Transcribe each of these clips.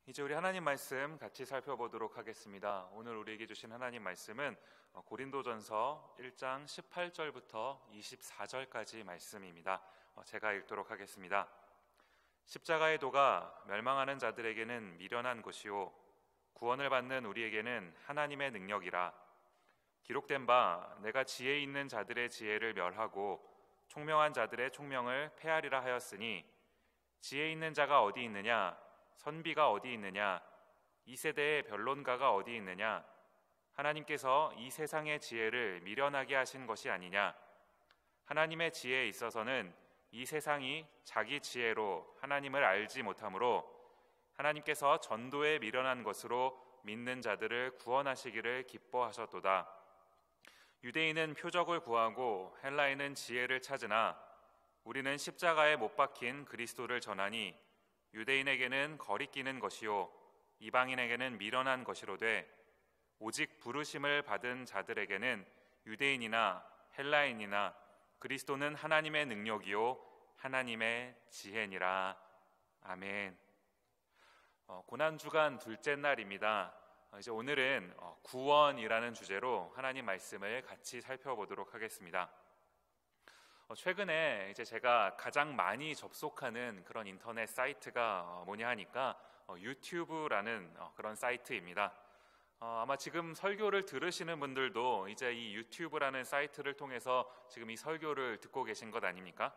이제 우리 하나님 말씀 같이 살펴보도록 하겠습니다. 오늘 우리에게 주신 하나님 말씀은 고린도전서 1장 18절부터 24절까지 말씀입니다. 제가 읽도록 하겠습니다. 십자가의 도가 멸망하는 자들에게는 미련한 것이요 구원을 받는 우리에게는 하나님의 능력이라. 기록된 바 내가 지혜 있는 자들의 지혜를 멸하고 총명한 자들의 총명을 폐하리라 하였으니, 지혜 있는 자가 어디 있느냐? 선비가 어디 있느냐? 이 세대의 변론가가 어디 있느냐? 하나님께서 이 세상의 지혜를 미련하게 하신 것이 아니냐? 하나님의 지혜에 있어서는 이 세상이 자기 지혜로 하나님을 알지 못하므로 하나님께서 전도에 미련한 것으로 믿는 자들을 구원하시기를 기뻐하셨도다. 유대인은 표적을 구하고 헬라인은 지혜를 찾으나 우리는 십자가에 못 박힌 그리스도를 전하니, 유대인에게는 거리끼는 것이요 이방인에게는 미련한 것이로되 오직 부르심을 받은 자들에게는 유대인이나 헬라인이나 그리스도는 하나님의 능력이요 하나님의 지혜니라. 아멘. 고난주간 둘째 날입니다. 이제 오늘은 구원이라는 주제로 하나님 말씀을 같이 살펴보도록 하겠습니다. 최근에 이제 제가 가장 많이 접속하는 그런 인터넷 사이트가 뭐냐 하니까 유튜브라는 그런 사이트입니다. 아마 지금 설교를 들으시는 분들도 이제 이 유튜브라는 사이트를 통해서 지금 이 설교를 듣고 계신 것 아닙니까?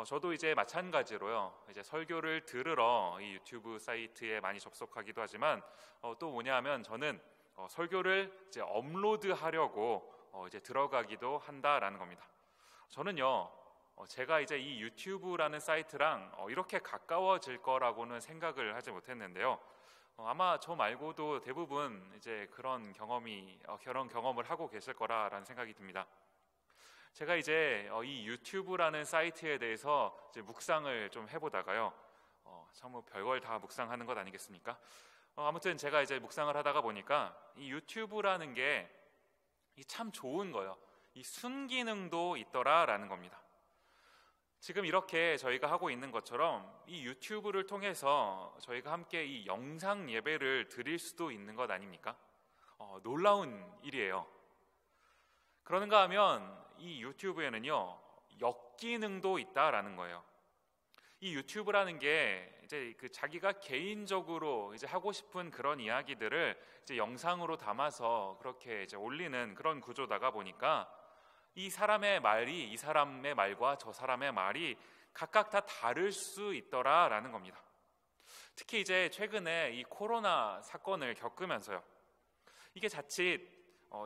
저도 이제 마찬가지로요. 이제 설교를 들으러 이 유튜브 사이트에 많이 접속하기도 하지만 또 뭐냐 하면 저는 설교를 이제 업로드하려고 이제 들어가기도 한다라는 겁니다. 저는요, 제가 이제 이 유튜브라는 사이트랑 이렇게 가까워질 거라고는 생각을 하지 못했는데요. 아마 저 말고도 대부분 이제 그런 경험을 하고 계실 거라라는 생각이 듭니다. 제가 이제 이 유튜브라는 사이트에 대해서 이제 묵상을 좀 해보다가요, 참 뭐 별걸 다 묵상하는 것 아니겠습니까? 아무튼 제가 이제 묵상을 하다가 보니까 이 유튜브라는 게 참 좋은 거예요. 이 순기능도 있더라라는 겁니다. 지금 이렇게 저희가 하고 있는 것처럼 이 유튜브를 통해서 저희가 함께 이 영상 예배를 드릴 수도 있는 것 아닙니까? 놀라운 일이에요. 그런가 하면 이 유튜브에는요, 역기능도 있다라는 거예요. 이 유튜브라는 게 이제 자기가 개인적으로 이제 하고 싶은 그런 이야기들을 이제 영상으로 담아서 그렇게 이제 올리는 그런 구조다가 보니까 이 사람의 말이 이 사람의 말과 저 사람의 말이 각각 다 다를 수 있더라라는 겁니다. 특히 이제 최근에 이 코로나 사건을 겪으면서요, 이게 자칫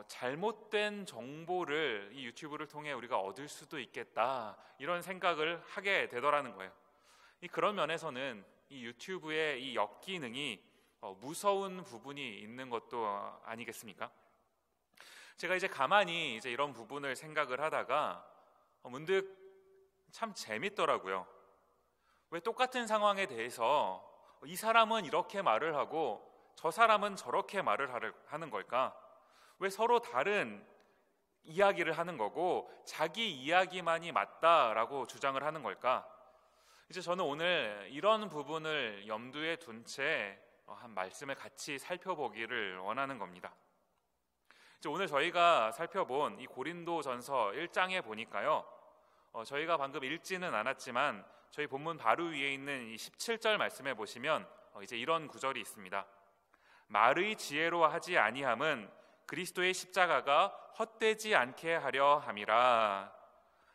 잘못된 정보를 이 유튜브를 통해 우리가 얻을 수도 있겠다, 이런 생각을 하게 되더라는 거예요. 그런 면에서는 이 유튜브의 이 역기능이 무서운 부분이 있는 것도 아니겠습니까? 제가 이제 가만히 이제 이런 부분을 생각을 하다가 문득 참 재밌더라고요. 왜 똑같은 상황에 대해서 이 사람은 이렇게 말을 하고 저 사람은 저렇게 말을 하는 걸까? 왜 서로 다른 이야기를 하는 거고 자기 이야기만이 맞다라고 주장을 하는 걸까? 이제 저는 오늘 이런 부분을 염두에 둔 채 한 말씀을 같이 살펴보기를 원하는 겁니다. 이제 오늘 저희가 살펴본 이 고린도전서 1장에 보니까요, 저희가 방금 읽지는 않았지만 저희 본문 바로 위에 있는 이 17절 말씀에 보시면 이제 이런 구절이 있습니다. 말의 지혜로 하지 아니함은 그리스도의 십자가가 헛되지 않게 하려 함이라.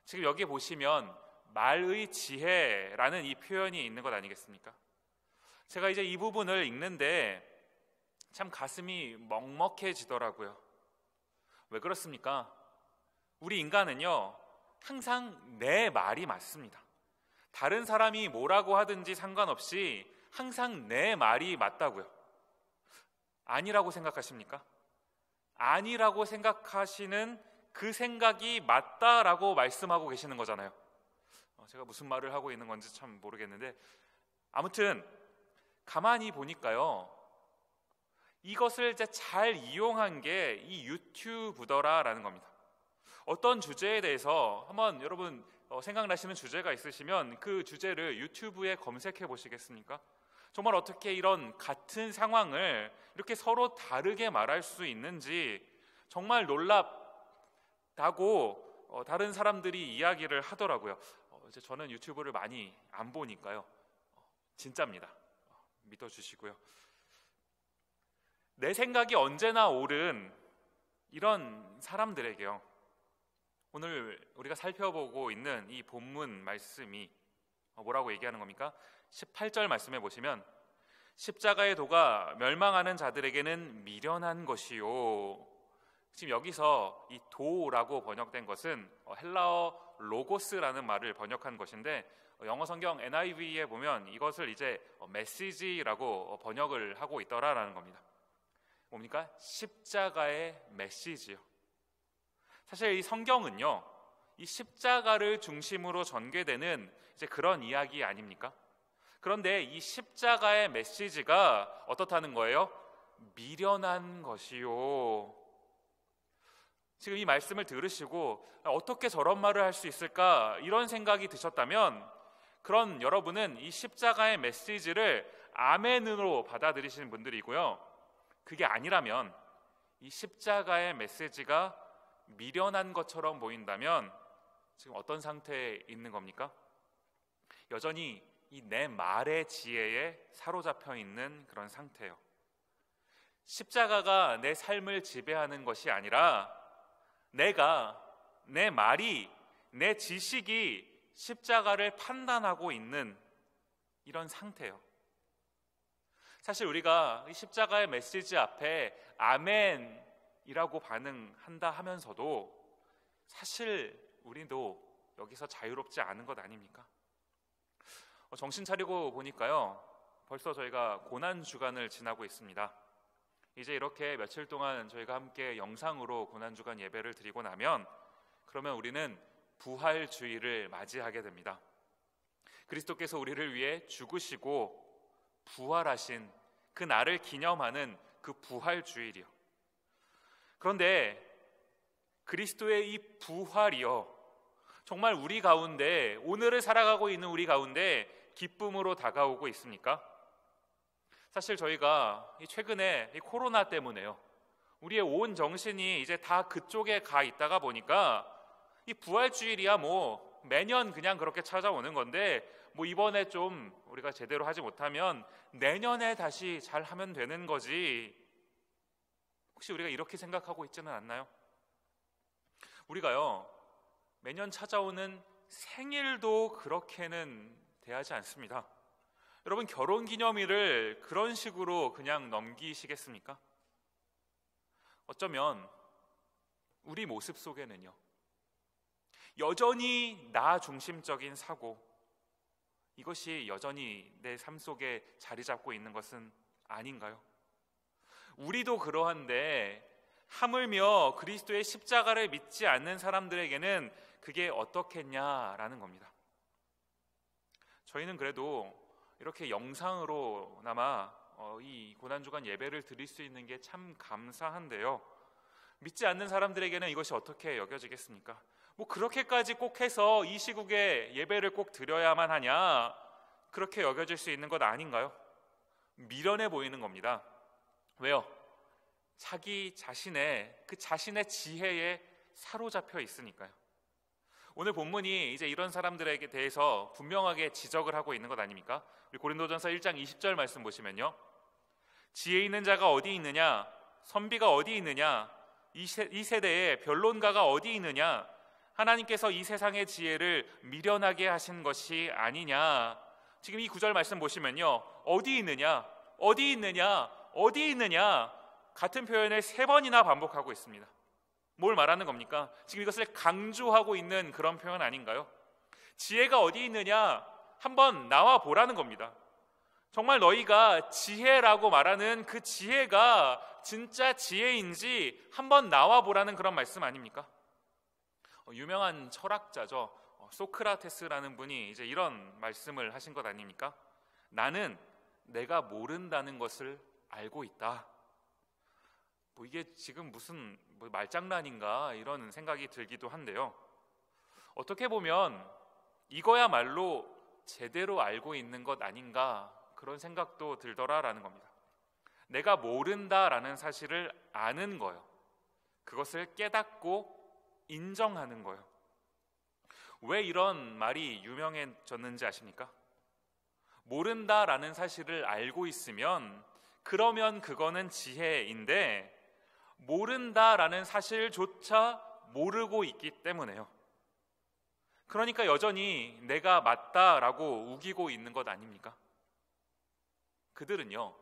지금 여기 보시면 말의 지혜라는 이 표현이 있는 것 아니겠습니까? 제가 이제 이 부분을 읽는데 참 가슴이 먹먹해지더라고요. 왜 그렇습니까? 우리 인간은요, 항상 내 말이 맞습니다. 다른 사람이 뭐라고 하든지 상관없이 항상 내 말이 맞다고요. 아니라고 생각하십니까? 아니라고 생각하시는 그 생각이 맞다라고 말씀하고 계시는 거잖아요. 제가 무슨 말을 하고 있는 건지 참 모르겠는데, 아무튼 가만히 보니까요, 이것을 이제 잘 이용한 게 이 유튜브더라라는 겁니다. 어떤 주제에 대해서 한번 여러분 생각나시는 주제가 있으시면 그 주제를 유튜브에 검색해 보시겠습니까? 정말 어떻게 이런 같은 상황을 이렇게 서로 다르게 말할 수 있는지 정말 놀랍다고 다른 사람들이 이야기를 하더라고요. 이제 저는 유튜브를 많이 안 보니까요. 진짜입니다. 믿어주시고요. 내 생각이 언제나 옳은 이런 사람들에게요, 오늘 우리가 살펴보고 있는 이 본문 말씀이 뭐라고 얘기하는 겁니까? 18절 말씀에 보시면 십자가의 도가 멸망하는 자들에게는 미련한 것이요. 지금 여기서 이 도라고 번역된 것은 헬라어 로고스라는 말을 번역한 것인데, 영어 성경 NIV에 보면 이것을 이제 메시지라고 번역을 하고 있더라라는 겁니다. 뭡니까? 십자가의 메시지요. 사실 이 성경은요, 이 십자가를 중심으로 전개되는 이제 그런 이야기 아닙니까? 그런데 이 십자가의 메시지가 어떻다는 거예요? 미련한 것이요. 지금 이 말씀을 들으시고 어떻게 저런 말을 할 수 있을까, 이런 생각이 드셨다면, 그런 여러분은 이 십자가의 메시지를 아멘으로 받아들이시는 분들이고요, 그게 아니라면 이 십자가의 메시지가 미련한 것처럼 보인다면 지금 어떤 상태에 있는 겁니까? 여전히 이 내 말의 지혜에 사로잡혀 있는 그런 상태예요. 십자가가 내 삶을 지배하는 것이 아니라 내 말이, 내 지식이 십자가를 판단하고 있는 이런 상태예요. 사실 우리가 이 십자가의 메시지 앞에 아멘이라고 반응한다 하면서도 사실 우리도 여기서 자유롭지 않은 것 아닙니까? 정신 차리고 보니까요, 벌써 저희가 고난주간을 지나고 있습니다. 이제 이렇게 며칠 동안 저희가 함께 영상으로 고난주간 예배를 드리고 나면, 그러면 우리는 부활주의를 맞이하게 됩니다. 그리스도께서 우리를 위해 죽으시고 부활하신 그 날을 기념하는 그 부활주일이요. 그런데 그리스도의 이 부활이요, 정말 우리 가운데, 오늘을 살아가고 있는 우리 가운데 기쁨으로 다가오고 있습니까? 사실 저희가 최근에 이 코로나 때문에요, 우리의 온 정신이 이제 다 그쪽에 가 있다가 보니까 이 부활주일이야 뭐 매년 그냥 그렇게 찾아오는 건데, 뭐 이번에 좀 우리가 제대로 하지 못하면 내년에 다시 잘 하면 되는 거지, 혹시 우리가 이렇게 생각하고 있지는 않나요? 우리가요, 매년 찾아오는 생일도 그렇게는 대하지 않습니다. 여러분, 결혼기념일을 그런 식으로 그냥 넘기시겠습니까? 어쩌면 우리 모습 속에는요, 여전히 나 중심적인 사고, 이것이 여전히 내 삶 속에 자리 잡고 있는 것은 아닌가요? 우리도 그러한데 하물며 그리스도의 십자가를 믿지 않는 사람들에게는 그게 어떻겠냐라는 겁니다. 저희는 그래도 이렇게 영상으로나마 이 고난주간 예배를 드릴 수 있는 게 참 감사한데요, 믿지 않는 사람들에게는 이것이 어떻게 여겨지겠습니까? 뭐 그렇게까지 꼭 해서 이 시국에 예배를 꼭 드려야만 하냐, 그렇게 여겨질 수 있는 것 아닌가요? 미련해 보이는 겁니다. 왜요? 자기 자신의 그 자신의 지혜에 사로잡혀 있으니까요. 오늘 본문이 이제 이런 사람들에게 대해서 분명하게 지적을 하고 있는 것 아닙니까? 우리 고린도전서 1장 20절 말씀 보시면요, 지혜 있는 자가 어디 있느냐, 선비가 어디 있느냐, 이 세대에 변론가가 어디 있느냐, 하나님께서 이 세상의 지혜를 미련하게 하신 것이 아니냐. 지금 이 구절 말씀 보시면요, 어디 있느냐, 어디 있느냐, 어디 있느냐, 같은 표현을 3번이나 반복하고 있습니다. 뭘 말하는 겁니까? 지금 이것을 강조하고 있는 그런 표현 아닌가요? 지혜가 어디 있느냐, 한번 나와 보라는 겁니다. 정말 너희가 지혜라고 말하는 그 지혜가 진짜 지혜인지 한번 나와 보라는 그런 말씀 아닙니까? 유명한 철학자죠, 소크라테스라는 분이 이제 이런 말씀을 하신 것 아닙니까? 나는 내가 모른다는 것을 알고 있다. 뭐 이게 지금 무슨 말장난인가, 이런 생각이 들기도 한데요, 어떻게 보면 이거야말로 제대로 알고 있는 것 아닌가, 그런 생각도 들더라라는 겁니다. 내가 모른다라는 사실을 아는 거예요. 그것을 깨닫고 인정하는 거예요. 왜 이런 말이 유명해졌는지 아십니까? 모른다라는 사실을 알고 있으면 그러면 그거는 지혜인데 모른다라는 사실조차 모르고 있기 때문에요. 그러니까 여전히 내가 맞다라고 우기고 있는 것 아닙니까? 그들은요,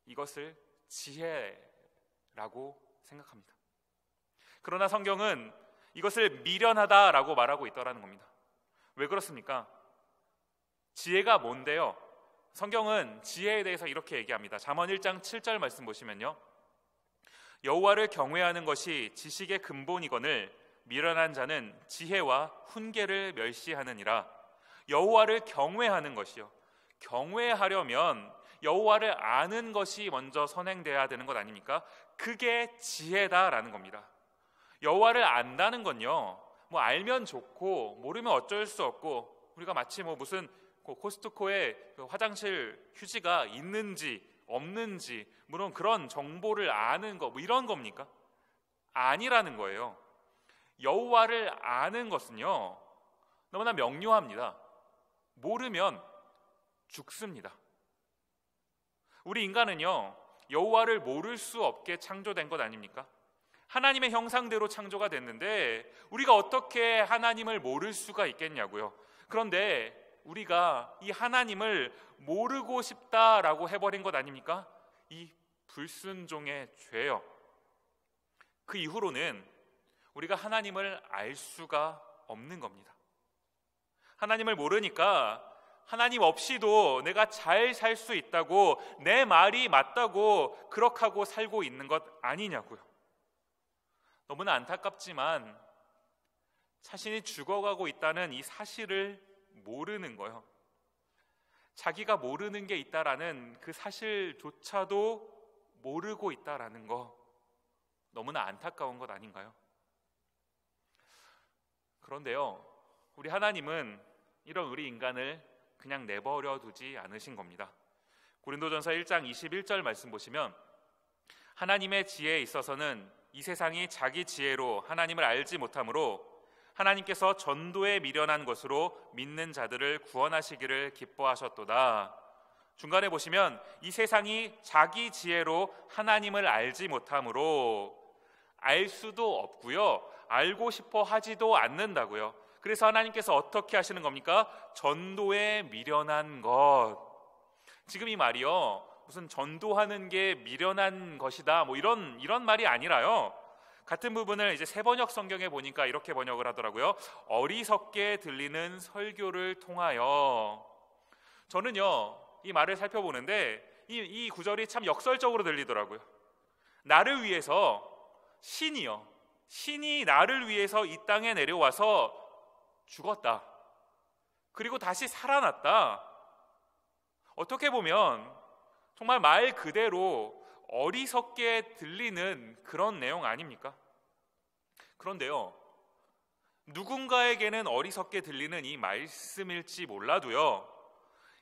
이것을 지혜라고 생각합니다. 그러나 성경은 이것을 미련하다라고 말하고 있더라는 겁니다. 왜 그렇습니까? 지혜가 뭔데요? 성경은 지혜에 대해서 이렇게 얘기합니다. 잠언 1장 7절 말씀 보시면요, 여호와를 경외하는 것이 지식의 근본이거늘 미련한 자는 지혜와 훈계를 멸시하느니라. 여호와를 경외하는 것이요, 경외하려면 여호와를 아는 것이 먼저 선행돼야 되는 것 아닙니까? 그게 지혜다라는 겁니다. 여호와를 안다는 건요, 뭐 알면 좋고 모르면 어쩔 수 없고, 우리가 마치 뭐 무슨 코스트코에 화장실 휴지가 있는지 없는지 물론 그런 정보를 아는 거, 뭐 이런 겁니까? 아니라는 거예요. 여호와를 아는 것은요, 너무나 명료합니다. 모르면 죽습니다. 우리 인간은요, 여호와를 모를 수 없게 창조된 것 아닙니까? 하나님의 형상대로 창조가 됐는데 우리가 어떻게 하나님을 모를 수가 있겠냐고요. 그런데 우리가 이 하나님을 모르고 싶다라고 해버린 것 아닙니까? 이 불순종의 죄요. 그 이후로는 우리가 하나님을 알 수가 없는 겁니다. 하나님을 모르니까 하나님 없이도 내가 잘 살 수 있다고, 내 말이 맞다고 그렇게 하고 살고 있는 것 아니냐고요. 너무나 안타깝지만 자신이 죽어가고 있다는 이 사실을 모르는 거예요. 자기가 모르는 게 있다라는 그 사실조차도 모르고 있다라는 거, 너무나 안타까운 것 아닌가요? 그런데요, 우리 하나님은 이런 우리 인간을 그냥 내버려 두지 않으신 겁니다. 고린도전서 1장 21절 말씀 보시면, 하나님의 지혜에 있어서는 이 세상이 자기 지혜로 하나님을 알지 못하므로 하나님께서 전도에 미련한 것으로 믿는 자들을 구원하시기를 기뻐하셨도다. 중간에 보시면 이 세상이 자기 지혜로 하나님을 알지 못하므로, 알 수도 없고요, 알고 싶어 하지도 않는다고요. 그래서 하나님께서 어떻게 하시는 겁니까? 전도에 미련한 것. 지금 이 말이요, 무슨 전도하는 게 미련한 것이다 뭐 이런 말이 아니라요, 같은 부분을 이제 세번역 성경에 보니까 이렇게 번역을 하더라고요. 어리석게 들리는 설교를 통하여. 저는요, 이 말을 살펴보는데 이 구절이 참 역설적으로 들리더라고요. 나를 위해서 신이 나를 위해서 이 땅에 내려와서 죽었다. 그리고 다시 살아났다. 어떻게 보면 정말 말 그대로 어리석게 들리는 그런 내용 아닙니까? 그런데요, 누군가에게는 어리석게 들리는 이 말씀일지 몰라도요,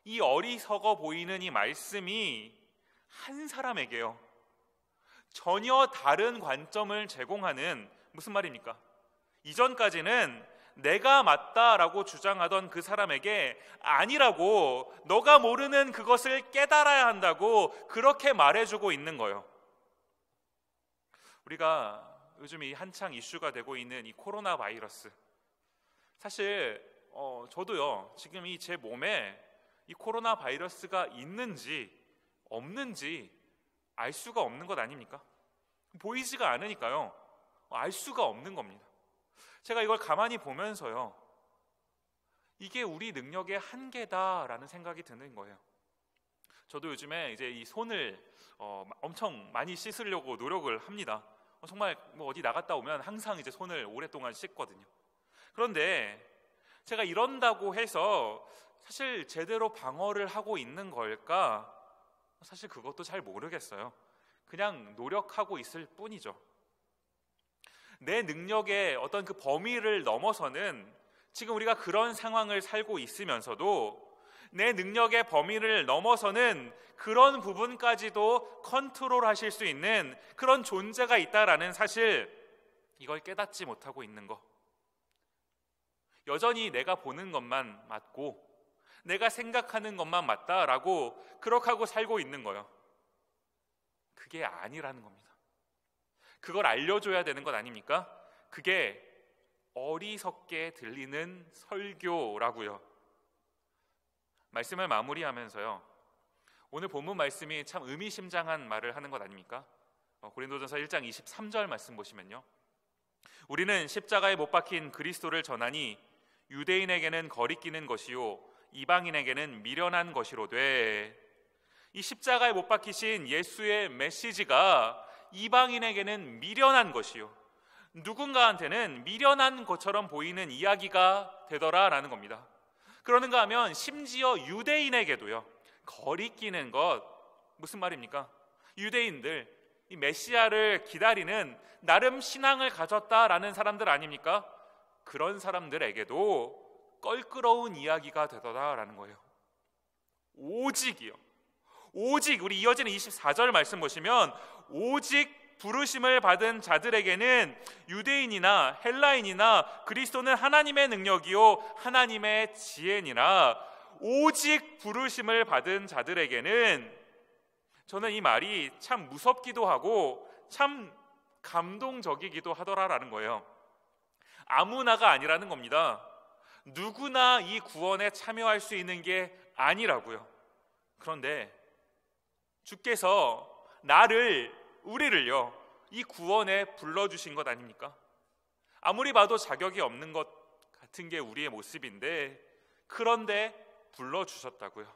이 어리석어 보이는 이 말씀이 한 사람에게요, 전혀 다른 관점을 제공하는, 무슨 말입니까? 이전까지는 내가 맞다라고 주장하던 그 사람에게 아니라고, 너가 모르는 그것을 깨달아야 한다고 그렇게 말해주고 있는 거예요. 우리가 요즘 이 한창 이슈가 되고 있는 이 코로나 바이러스, 사실 저도요, 지금 이 제 몸에 이 코로나 바이러스가 있는지 없는지 알 수가 없는 것 아닙니까? 보이지가 않으니까요, 알 수가 없는 겁니다. 제가 이걸 가만히 보면서요, 이게 우리 능력의 한계다라는 생각이 드는 거예요. 저도 요즘에 이제 이 손을 엄청 많이 씻으려고 노력을 합니다. 정말 뭐 어디 나갔다 오면 항상 이제 손을 오랫동안 씻거든요. 그런데 제가 이런다고 해서 사실 제대로 방어를 하고 있는 걸까? 사실 그것도 잘 모르겠어요. 그냥 노력하고 있을 뿐이죠. 내 능력의 어떤 그 범위를 넘어서는 지금 우리가 그런 상황을 살고 있으면서도 내 능력의 범위를 넘어서는 그런 부분까지도 컨트롤하실 수 있는 그런 존재가 있다라는 사실, 이걸 깨닫지 못하고 있는 거. 여전히 내가 보는 것만 맞고 내가 생각하는 것만 맞다라고 그렇게 하고 살고 있는 거예요. 그게 아니라는 겁니다. 그걸 알려줘야 되는 것 아닙니까? 그게 어리석게 들리는 설교라고요. 말씀을 마무리하면서요, 오늘 본문 말씀이 참 의미심장한 말을 하는 것 아닙니까? 고린도전서 1장 23절 말씀 보시면요, 우리는 십자가에 못 박힌 그리스도를 전하니 유대인에게는 거리끼는 것이요 이방인에게는 미련한 것이로되, 이 십자가에 못 박히신 예수의 메시지가 이방인에게는 미련한 것이요, 누군가한테는 미련한 것처럼 보이는 이야기가 되더라라는 겁니다. 그러는가 하면 심지어 유대인에게도요, 거리끼는 것, 무슨 말입니까? 유대인들, 이 메시아를 기다리는 나름 신앙을 가졌다라는 사람들 아닙니까? 그런 사람들에게도 껄끄러운 이야기가 되더라라는 거예요. 오직이요, 오직, 우리 이어지는 24절 말씀 보시면, 오직 부르심을 받은 자들에게는 유대인이나 헬라인이나 그리스도는 하나님의 능력이요 하나님의 지혜니라. 오직 부르심을 받은 자들에게는, 저는 이 말이 참 무섭기도 하고 참 감동적이기도 하더라라는 거예요. 아무나가 아니라는 겁니다. 누구나 이 구원에 참여할 수 있는 게 아니라고요. 그런데 주께서 우리를요, 이 구원에 불러주신 것 아닙니까? 아무리 봐도 자격이 없는 것 같은 게 우리의 모습인데, 그런데 불러주셨다고요.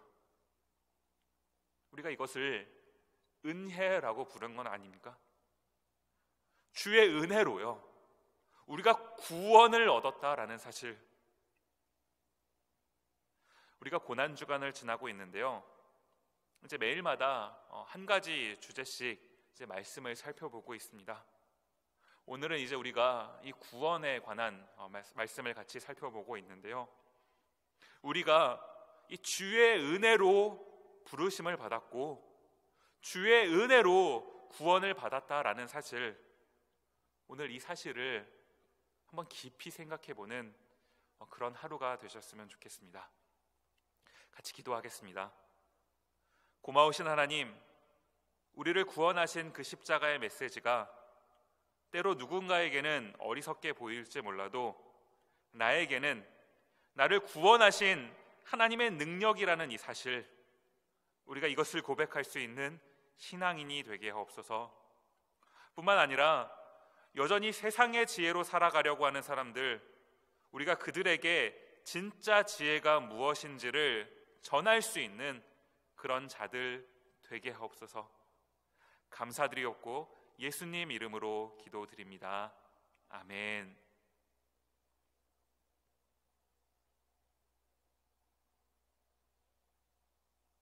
우리가 이것을 은혜라고 부른 건 아닙니까? 주의 은혜로요, 우리가 구원을 얻었다라는 사실. 우리가 고난주간을 지나고 있는데요, 이제 매일마다 한 가지 주제씩 이제 말씀을 살펴보고 있습니다. 오늘은 이제 우리가 이 구원에 관한 말씀을 같이 살펴보고 있는데요, 우리가 이 주의 은혜로 부르심을 받았고 주의 은혜로 구원을 받았다라는 사실, 오늘 이 사실을 한번 깊이 생각해보는 그런 하루가 되셨으면 좋겠습니다. 같이 기도하겠습니다. 고마우신 하나님, 우리를 구원하신 그 십자가의 메시지가 때로 누군가에게는 어리석게 보일지 몰라도 나에게는 나를 구원하신 하나님의 능력이라는 이 사실, 우리가 이것을 고백할 수 있는 신앙인이 되게 하옵소서. 뿐만 아니라 여전히 세상의 지혜로 살아가려고 하는 사람들, 우리가 그들에게 진짜 지혜가 무엇인지를 전할 수 있는 그런 자들 되게 하옵소서. 감사드리옵고 예수님 이름으로 기도드립니다. 아멘.